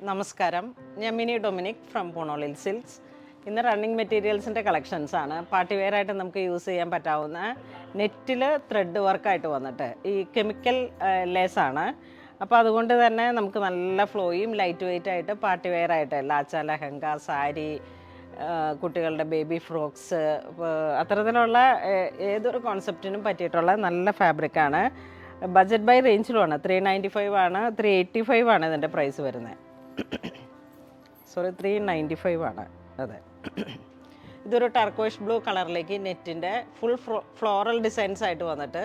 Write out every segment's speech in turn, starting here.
നമസ്കാരം, ഞാൻ mini Dominic from പൂണോളിൽ silks. ഇന്ന് റണ്ണിങ് മെറ്റീരിയൽസിൻ്റെ കളക്ഷൻസ് ആണ്. പാർട്ടി വെയർ ആയിട്ട് നമുക്ക് യൂസ് ചെയ്യാൻ പറ്റാവുന്ന നെറ്റിൽ ത്രെഡ് വർക്കായിട്ട് വന്നിട്ട് ഈ കെമിക്കൽ ലേസാണ്. അപ്പോൾ അതുകൊണ്ട് തന്നെ നമുക്ക് നല്ല ഫ്ലോയും ലൈറ്റ് വെയിറ്റ് ആയിട്ട് പാർട്ടി വെയർ ആയിട്ട് ലാച്ച, ലഹങ്ക, സാരി, കുട്ടികളുടെ ബേബി ഫ്രോക്സ്, അത്തരത്തിലുള്ള ഏതൊരു കോൺസെപ്റ്റിനും പറ്റിയിട്ടുള്ള നല്ല ഫാബ്രിക്കാണ്. Budget by റേഞ്ചിലുമാണ്. 395 ആണ്, 385 ആണ് ഇതിൻ്റെ പ്രൈസ് വരുന്നത്. സോറി, 395 ആണ്. അതെ, ഇതൊരു ടർക്കോഷ് ബ്ലൂ കളറിലേക്ക് നെറ്റിൻ്റെ ഫുൾ ഫ്ലോറൽ ഡിസൈൻസ് ആയിട്ട് വന്നിട്ട്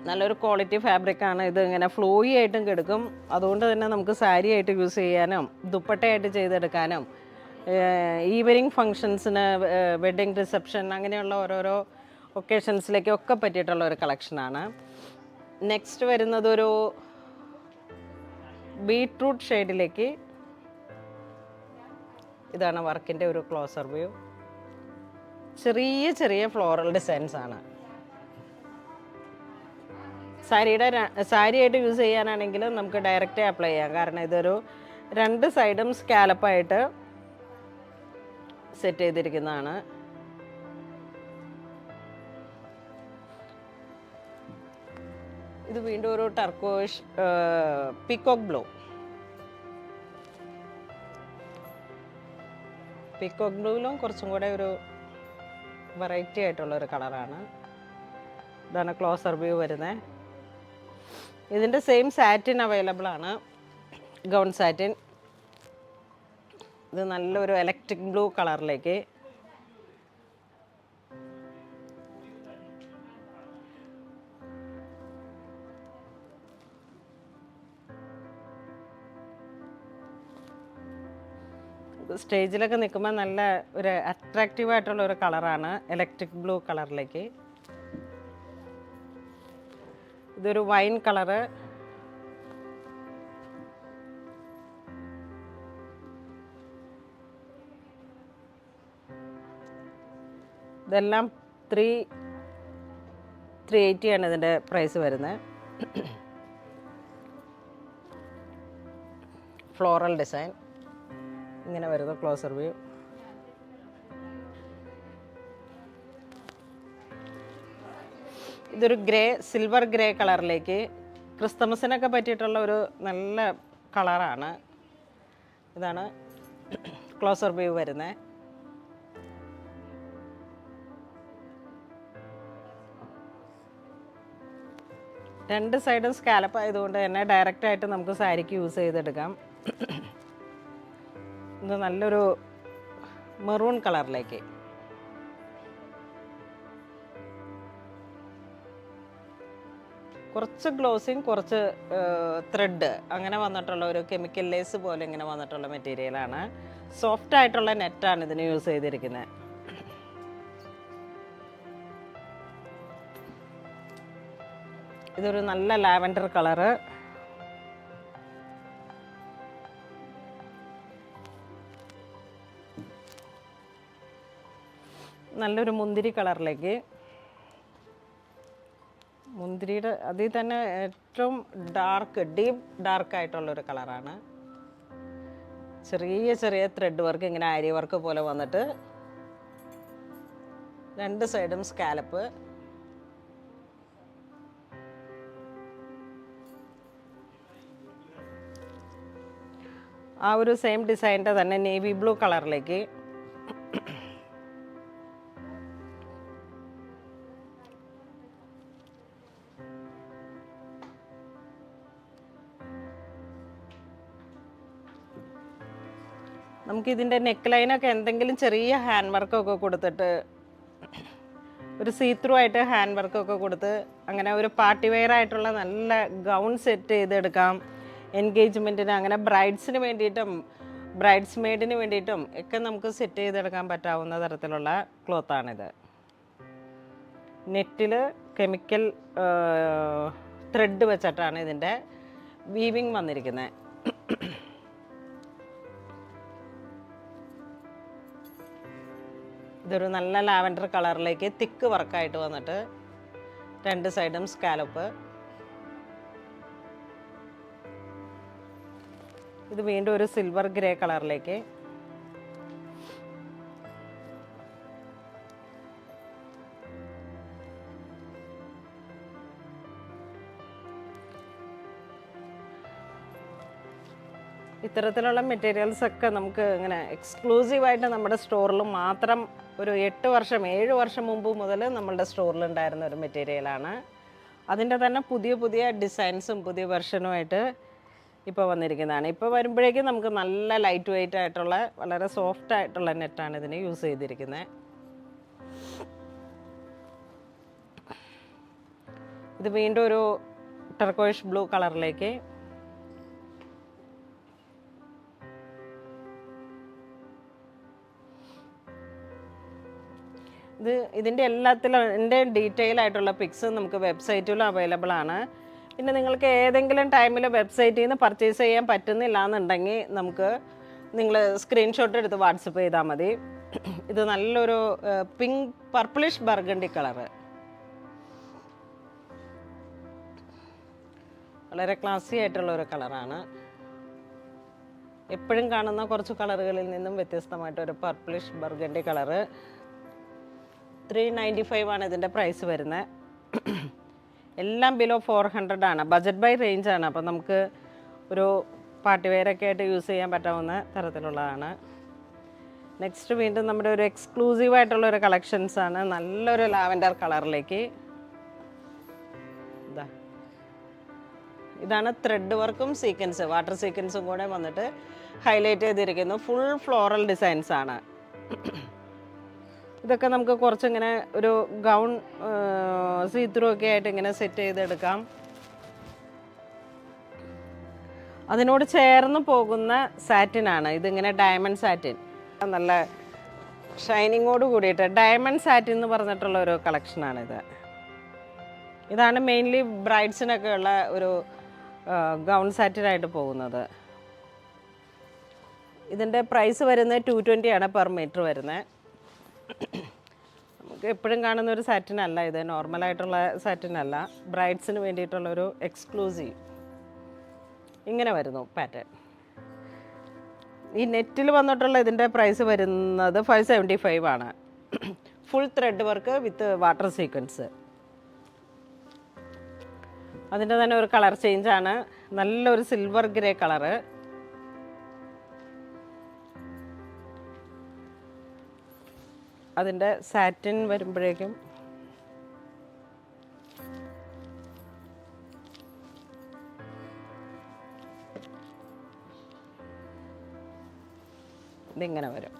നല്ലൊരു ക്വാളിറ്റി ഫാബ്രിക്കാണ്. ഇത് ഇങ്ങനെ ഫ്ലോയി ആയിട്ടും കിടക്കും. അതുകൊണ്ട് തന്നെ നമുക്ക് സാരി ആയിട്ട് യൂസ് ചെയ്യാനും ദുപ്പട്ടയായിട്ട് ചെയ്തെടുക്കാനും ഈവനിങ് ഫങ്ഷൻസിന്, വെഡ്ഡിങ് റിസപ്ഷൻ, അങ്ങനെയുള്ള ഓരോരോ ഒക്കേഷൻസിലേക്കൊക്കെ പറ്റിയിട്ടുള്ള ഒരു കളക്ഷനാണ്. നെക്സ്റ്റ് വരുന്നത് ഒരു ബീട്രൂട്ട് ഷെയ്ഡിലേക്ക്. ഇതാണ് വർക്കിൻ്റെ ഒരു ക്ലോസർ വ്യൂ. ചെറിയ ചെറിയ ഫ്ലോറൽ ഡിസൈൻസ് ആണ്. സാരിയായിട്ട് യൂസ് ചെയ്യാനാണെങ്കിൽ നമുക്ക് ഡയറക്റ്റ് അപ്ലൈ ചെയ്യാം. കാരണം ഇതൊരു രണ്ട് സൈഡും സ്കാലപ്പായിട്ട് സെറ്റ് ചെയ്തിരിക്കുന്നതാണ്. ഇത് വീണ്ടും ഒരു ടർക്കോഷ് പീക്കോക്ക് ബ്ലൂ. പീക്കോക്ക് ബ്ലൂവിലും കുറച്ചും കൂടെ ഒരു വെറൈറ്റി ആയിട്ടുള്ള ഒരു കളറാണ്. ഇതാണ് ക്ലോസർ വ്യൂ വരുന്നത്. ഇതിൻ്റെ സെയിം സാറ്റിൻ അവൈലബിൾ ആണ്, ഗൗൺ സാറ്റിൻ. ഇത് നല്ലൊരു ഇലക്ട്രിക് ബ്ലൂ കളറിലേക്ക്. സ്റ്റേജിലൊക്കെ നിൽക്കുമ്പോൾ നല്ല ഒരു അട്രാക്റ്റീവായിട്ടുള്ള ഒരു കളറാണ്, ഇലക്ട്രിക് ബ്ലൂ കളറിലേക്ക്. ഇതൊരു വൈൻ കളറ്. ഇതെല്ലാം 380 ആണ് ഇതിൻ്റെ പ്രൈസ് വരുന്നത്. ഫ്ലോറൽ ഡിസൈൻ ഇങ്ങനെ വരുന്നു, ക്ലോസർ വ്യൂ. ഇതൊരു സിൽവർ ഗ്രേ കളറിലേക്ക്. ക്രിസ്മസിനൊക്കെ പറ്റിയിട്ടുള്ള ഒരു നല്ല കളറാണ്. ഇതാണ് ക്ലോസർ വ്യൂ വരുന്നത്. രണ്ട് സൈഡും സ്കാലപ്പ് ആയതുകൊണ്ട് തന്നെ ഡയറക്റ്റായിട്ട് നമുക്ക് സാരിക്ക് യൂസ് ചെയ്തെടുക്കാം. ഇത് നല്ലൊരു മെറൂൺ കളറിലേക്ക്. കുറച്ച് ഗ്ലോസിങ്, കുറച്ച് ത്രെഡ്, അങ്ങനെ വന്നിട്ടുള്ള ഒരു കെമിക്കൽ ലേസ് പോലെ ഇങ്ങനെ വന്നിട്ടുള്ള മെറ്റീരിയലാണ്. സോഫ്റ്റ് ആയിട്ടുള്ള നെറ്റാണ് ഇതിന് യൂസ് ചെയ്തിരിക്കുന്നത്. ഇതൊരു നല്ല ലാവൻഡർ കളറ്. നല്ലൊരു മുന്തിരി കളറിലേക്ക്. മുന്തിരിയുടെ അതിൽ തന്നെ ഏറ്റവും ഡീപ്പ് ഡാർക്കായിട്ടുള്ളൊരു കളറാണ്. ചെറിയ ചെറിയ ത്രെഡ് വർക്ക്, ഇങ്ങനെ ആരി വർക്ക് പോലെ വന്നിട്ട് രണ്ട് സൈഡും സ്കാലപ്പ്. ആ ഒരു സെയിം ഡിസൈൻ്റെ തന്നെ നേവി ബ്ലൂ കളറിലേക്ക്. നമുക്കിതിൻ്റെ നെക്ക് ലൈനൊക്കെ എന്തെങ്കിലും ചെറിയ ഹാൻഡ് വർക്കൊക്കെ കൊടുത്തിട്ട്, ഒരു സീത്രൂ ആയിട്ട് ഹാൻഡ് വർക്കൊക്കെ കൊടുത്ത് അങ്ങനെ ഒരു പാർട്ടി വെയർ ആയിട്ടുള്ള നല്ല ഗൗൺ സെറ്റ് ചെയ്തെടുക്കാം. എൻഗേജ്മെൻറ്റിന്, അങ്ങനെ ബ്രൈഡ്സിന് വേണ്ടിയിട്ടും ബ്രൈഡ്സ് മെയ്ഡിന് വേണ്ടിയിട്ടും ഒക്കെ നമുക്ക് സെറ്റ് ചെയ്തെടുക്കാൻ പറ്റാവുന്ന തരത്തിലുള്ള ക്ലോത്താണിത്. നെറ്റിൽ കെമിക്കൽ ത്രെഡ് വെച്ചിട്ടാണ് ഇതിൻ്റെ വീവിങ് വന്നിരിക്കുന്നത്. ഇതൊരു നല്ല ലാവൻഡർ കളറിലേക്ക് തിക്ക് വർക്കായിട്ട് വന്നിട്ട് രണ്ട് സൈഡും സ്കാലപ്പ്. ഇത് വീണ്ടും ഒരു സിൽവർ ഗ്രേ കളറിലേക്ക്. ഇത്തരത്തിലുള്ള മെറ്റീരിയൽസ് ഒക്കെ നമുക്ക് ഇങ്ങനെ എക്സ്ക്ലൂസീവായിട്ട് നമ്മുടെ സ്റ്റോറിൽ മാത്രം ഒരു 7 വർഷം മുമ്പ് മുതൽ നമ്മളുടെ സ്റ്റോറിലുണ്ടായിരുന്ന ഒരു മെറ്റീരിയലാണ്. അതിൻ്റെ തന്നെ പുതിയ പുതിയ ഡിസൈൻസും പുതിയ വെർഷനുമായിട്ട് ഇപ്പോൾ വന്നിരിക്കുന്നതാണ്. ഇപ്പോൾ വരുമ്പോഴേക്കും നമുക്ക് നല്ല ലൈറ്റ് വെയ്റ്റ് ആയിട്ടുള്ള വളരെ സോഫ്റ്റ് ആയിട്ടുള്ള നെറ്റാണ് ഇതിന് യൂസ് ചെയ്തിരിക്കുന്നത്. ഇത് വീണ്ടും ഒരു ടർക്കോയിഷ് ബ്ലൂ കളറിലേക്ക്. ഇതിൻ്റെ എല്ലാത്തിലും ഡീറ്റെയിൽ ആയിട്ടുള്ള പിക്സ് നമുക്ക് വെബ്സൈറ്റിലും അവൈലബിൾ ആണ്. പിന്നെ നിങ്ങൾക്ക് ഏതെങ്കിലും ടൈമിൽ വെബ്സൈറ്റിൽ നിന്ന് പർച്ചേസ് ചെയ്യാൻ പറ്റുന്നില്ല എന്നുണ്ടെങ്കിൽ നിങ്ങൾ സ്ക്രീൻഷോട്ട് എടുത്ത് വാട്സപ്പ് ചെയ്താൽ മതി. ഇത് നല്ലൊരു പിങ്ക് പർപ്പിളിഷ് ബർഗണ്ടി കളറ്, വളരെ ക്ലാസി ആയിട്ടുള്ള ഒരു കളറാണ്. എപ്പോഴും കാണുന്ന കുറച്ച് കളറുകളിൽ നിന്നും വ്യത്യസ്തമായിട്ടൊരു പർപ്പിളിഷ് ബർഗണ്ടി കളറ്. 395 ആണ് ഇതിൻ്റെ പ്രൈസ് വരുന്നത്. എല്ലാം ബിലോ 400 ആണ്. ബജറ്റ് ബൈ റേഞ്ച് ആണ്. അപ്പോൾ നമുക്ക് ഒരു പാർട്ടി വെയറൊക്കെ ആയിട്ട് യൂസ് ചെയ്യാൻ പറ്റാവുന്ന തരത്തിലുള്ളതാണ്. നെക്സ്റ്റ് വീണ്ടും നമ്മുടെ ഒരു എക്സ്ക്ലൂസീവായിട്ടുള്ളൊരു കളക്ഷൻസാണ്. നല്ലൊരു ലാവൻഡർ കളറിലേക്ക്. ഇതാണ് ത്രെഡ് വർക്കും സീക്വൻസ്, വാട്ടർ സീക്വൻസും കൂടെ വന്നിട്ട് ഹൈലൈറ്റ് ചെയ്തിരിക്കുന്നു. ഫുൾ ഫ്ലോറൽ ഡിസൈൻസ് ആണ്. ഇതൊക്കെ നമുക്ക് കുറച്ചിങ്ങനെ ഒരു ഗൗൺ സീത്രൂ ഒക്കെ ആയിട്ട് ഇങ്ങനെ സെറ്റ് ചെയ്തെടുക്കാം. അതിനോട് ചേർന്ന് പോകുന്ന സാറ്റിനാണ് ഇതിങ്ങനെ, ഡയമണ്ട് സാറ്റിൻ, നല്ല ഷൈനിങ്ങോട് കൂടിയിട്ട് ഡയമണ്ട് സാറ്റിൻ എന്ന് പറഞ്ഞിട്ടുള്ള ഒരു കളക്ഷനാണിത്. ഇതാണ് മെയിൻലി ബ്രൈഡ്സിനൊക്കെ ഉള്ള ഒരു ഗൗൺ സാറ്റിനായിട്ട് പോകുന്നത്. ഇതിൻ്റെ പ്രൈസ് വരുന്നത് 220 ആണ് പെർ മീറ്റർ വരുന്നത്. നമുക്ക് എപ്പോഴും കാണുന്ന ഒരു സാറ്റിനല്ല ഇത്, നോർമലായിട്ടുള്ള സാറ്റിനല്ല, ബ്രൈഡ്സിന് വേണ്ടിയിട്ടുള്ളൊരു എക്സ്ക്ലൂസീവ്. ഇങ്ങനെ വരുന്നു പാറ്റേൺ. ഈ നെറ്റിൽ വന്നിട്ടുള്ള ഇതിൻ്റെ പ്രൈസ് വരുന്നത് 575 ആണ്. Full thread work with water sequence. അതിൻ്റെ തന്നെ ഒരു കളർ ചേഞ്ചാണ്, നല്ലൊരു സിൽവർ ഗ്രേ കളറ്. അതിൻ്റെ സാറ്റിൻ വരുമ്പോഴേക്കും ഇതിങ്ങനെ വരും.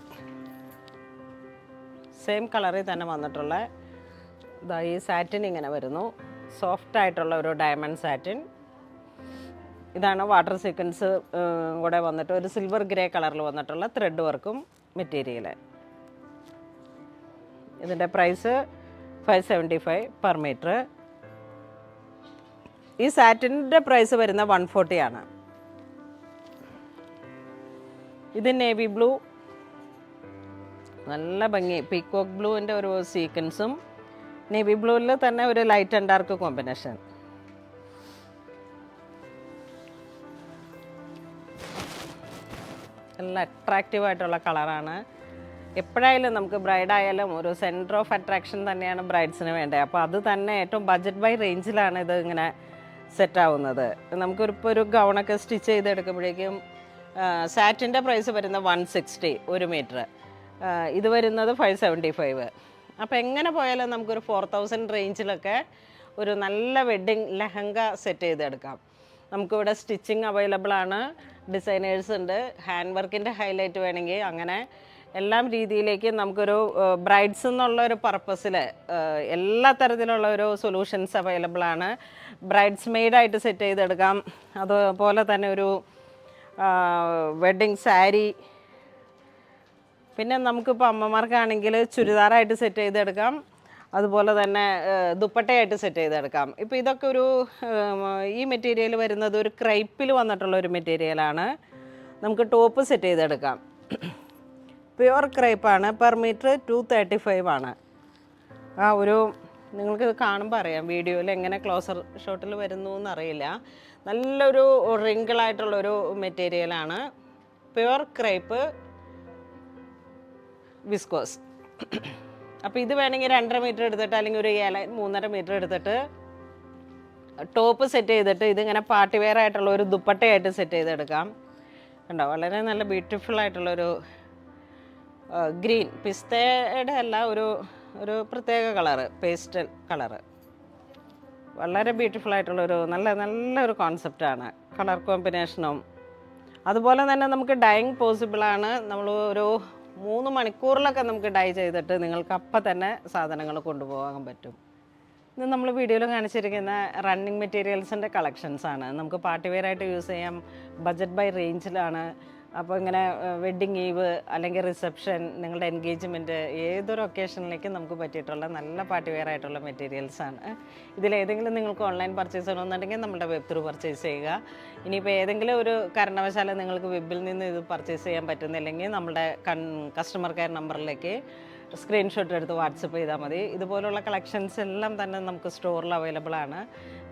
സെയിം കളറിൽ തന്നെ വന്നിട്ടുള്ള ഈ സാറ്റിൻ ഇങ്ങനെ വരുന്നു. സോഫ്റ്റ് ആയിട്ടുള്ള ഒരു ഡയമണ്ട് സാറ്റിൻ. ഇതാണ് വാട്ടർ സീക്വൻസ് കൂടെ വന്നിട്ട് ഒരു സിൽവർ ഗ്രേ കളറിൽ വന്നിട്ടുള്ള ത്രെഡ് വർക്കും മെറ്റീരിയൽ. ഇതിൻ്റെ പ്രൈസ് 575 പെർ മീറ്റർ. ഈ സാറ്റിൻ്റെ പ്രൈസ് വരുന്ന 140 ആണ്. ഇത് നേവി ബ്ലൂ, നല്ല ഭംഗി, പീക്കോക്ക് ബ്ലൂവിൻ്റെ ഒരു സീക്വൻസും നേവി ബ്ലൂവിൽ തന്നെ ഒരു ലൈറ്റ് ആൻഡ് ഡാർക്ക് കോമ്പിനേഷൻ. നല്ല അട്രാക്റ്റീവ് ആയിട്ടുള്ള കളറാണ്. എപ്പോഴായാലും നമുക്ക് ബ്രൈഡായാലും ഒരു സെൻറ്റർ ഓഫ് അട്രാക്ഷൻ തന്നെയാണ് ബ്രൈഡ്സിന് വേണ്ടത്. അപ്പോൾ അത് തന്നെ ഏറ്റവും ബജറ്റ് ബൈ റേഞ്ചിലാണ് ഇത് ഇങ്ങനെ സെറ്റാവുന്നത്. നമുക്കിപ്പോൾ ഒരു ഗൗണൊക്കെ സ്റ്റിച്ച് ചെയ്തെടുക്കുമ്പോഴേക്കും സാറ്റിൻ്റെ പ്രൈസ് വരുന്ന 160 1 മീറ്റർ, ഇത് വരുന്നത് 575. അപ്പോൾ എങ്ങനെ പോയാലും നമുക്കൊരു 4000 റേഞ്ചിലൊക്കെ ഒരു നല്ല വെഡ്ഡിങ് ലെഹങ്ക സെറ്റ് ചെയ്തെടുക്കാം. നമുക്കിവിടെ സ്റ്റിച്ചിങ് അവൈലബിൾ ആണ്, ഡിസൈനേഴ്സ് ഉണ്ട്, ഹാൻഡ് വർക്കിൻ്റെ ഹൈലൈറ്റ് വേണമെങ്കിൽ അങ്ങനെ എല്ലാം രീതിയിലേക്ക് നമുക്കൊരു ബ്രൈഡ്സ് എന്നുള്ളൊരു പർപ്പസിൽ എല്ലാ തരത്തിലുള്ള ഒരു സൊല്യൂഷൻസ് അവൈലബിൾ ആണ്. ബ്രൈഡ്സ് മെയ്ഡായിട്ട് സെറ്റ് ചെയ്തെടുക്കാം. അതുപോലെ തന്നെ ഒരു വെഡ്ഡിങ് സാരി, പിന്നെ നമുക്കിപ്പോൾ അമ്മമാർക്കാണെങ്കിൽ ചുരിദാറായിട്ട് സെറ്റ് ചെയ്തെടുക്കാം, അതുപോലെ തന്നെ ദുപ്പട്ടയായിട്ട് സെറ്റ് ചെയ്തെടുക്കാം. ഇപ്പോൾ ഇതൊക്കെ ഒരു ഈ മെറ്റീരിയൽ വരുന്നത് ഒരു ക്രൈപ്പിൽ വന്നിട്ടുള്ള ഒരു മെറ്റീരിയലാണ്. നമുക്ക് ടോപ്പ് സെറ്റ് ചെയ്തെടുക്കാം. പ്യുവർ ക്രൈപ്പാണ്. പെർ മീറ്റർ 235 ആണ്. ആ ഒരു നിങ്ങൾക്കിത് കാണുമ്പോൾ അറിയാം വീഡിയോയിൽ എങ്ങനെ ക്ലോസർ ഷോട്ടിൽ വരുന്നു എന്നറിയില്ല. നല്ലൊരു റിങ്കിളായിട്ടുള്ളൊരു മെറ്റീരിയലാണ്. Pure crepe viscose. അപ്പോൾ ഇത് വേണമെങ്കിൽ 2.5 മീറ്റർ എടുത്തിട്ട് അല്ലെങ്കിൽ ഒരു 3.5 മീറ്റർ എടുത്തിട്ട് ടോപ്പ് സെറ്റ് ചെയ്തിട്ട് ഇതിങ്ങനെ പാർട്ടി വെയർ ആയിട്ടുള്ള ഒരു ദുപ്പട്ടയായിട്ട് സെറ്റ് ചെയ്തെടുക്കാം. കണ്ടോ, വളരെ നല്ല ബ്യൂട്ടിഫുൾ ആയിട്ടുള്ളൊരു ഗ്രീൻ, പിസ്തയുടെ അല്ല, ഒരു പ്രത്യേക കളറ്, പേസ്റ്റൽ കളറ്. വളരെ ബ്യൂട്ടിഫുൾ ആയിട്ടുള്ളൊരു നല്ലൊരു കോൺസെപ്റ്റാണ്. കളർ കോമ്പിനേഷനും അതുപോലെ തന്നെ നമുക്ക് ഡൈയിങ് പോസിബിളാണ്. നമ്മൾ ഒരു 3 മണിക്കൂറിലൊക്കെ നമുക്ക് ഡൈ ചെയ്തിട്ട് നിങ്ങൾക്ക് അപ്പം തന്നെ സാധനങ്ങൾ കൊണ്ടുപോകാൻ പറ്റും. ഇത് നമ്മൾ വീഡിയോയിൽ കാണിച്ചിരിക്കുന്ന റണ്ണിങ് മെറ്റീരിയൽസിൻ്റെ കളക്ഷൻസാണ്. നമുക്ക് പാർട്ടി വെയർ ആയിട്ട് യൂസ് ചെയ്യാം. ബഡ്ജറ്റ് ബൈ റേഞ്ചിലാണ്. അപ്പോൾ ഇങ്ങനെ വെഡ്ഡിങ് ഈവ് അല്ലെങ്കിൽ റിസപ്ഷൻ, നിങ്ങളുടെ എൻഗേജ്മെൻറ്റ്, ഏതൊരു ഒക്കേഷനിലേക്കും നമുക്ക് പറ്റിയിട്ടുള്ള നല്ല പാർട്ടി വെയർ ആയിട്ടുള്ള മെറ്റീരിയൽസാണ്. ഇതിലേതെങ്കിലും നിങ്ങൾക്ക് ഓൺലൈൻ പർച്ചേസ് ചെയ്യണമെന്നുണ്ടെങ്കിൽ നമ്മുടെ വെബ് ത്രൂ പർച്ചേസ് ചെയ്യുക. ഇനിയിപ്പോൾ ഏതെങ്കിലും ഒരു കാരണവശാലും നിങ്ങൾക്ക് വെബിൽ നിന്ന് ഇത് പർച്ചേസ് ചെയ്യാൻ പറ്റുന്നില്ലെങ്കിൽ നമ്മുടെ കസ്റ്റമർ കെയർ നമ്പറിലേക്ക് സ്ക്രീൻഷോട്ട് എടുത്ത് വാട്സപ്പ് ചെയ്താൽ മതി. ഇതുപോലുള്ള കളക്ഷൻസ് എല്ലാം തന്നെ നമുക്ക് സ്റ്റോറിൽ അവൈലബിൾ ആണ്.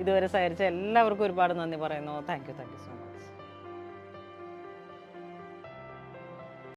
ഇതുവരെ സഹകരിച്ച എല്ലാവർക്കും ഒരുപാട് നന്ദി പറയുന്നു. Thank you so much.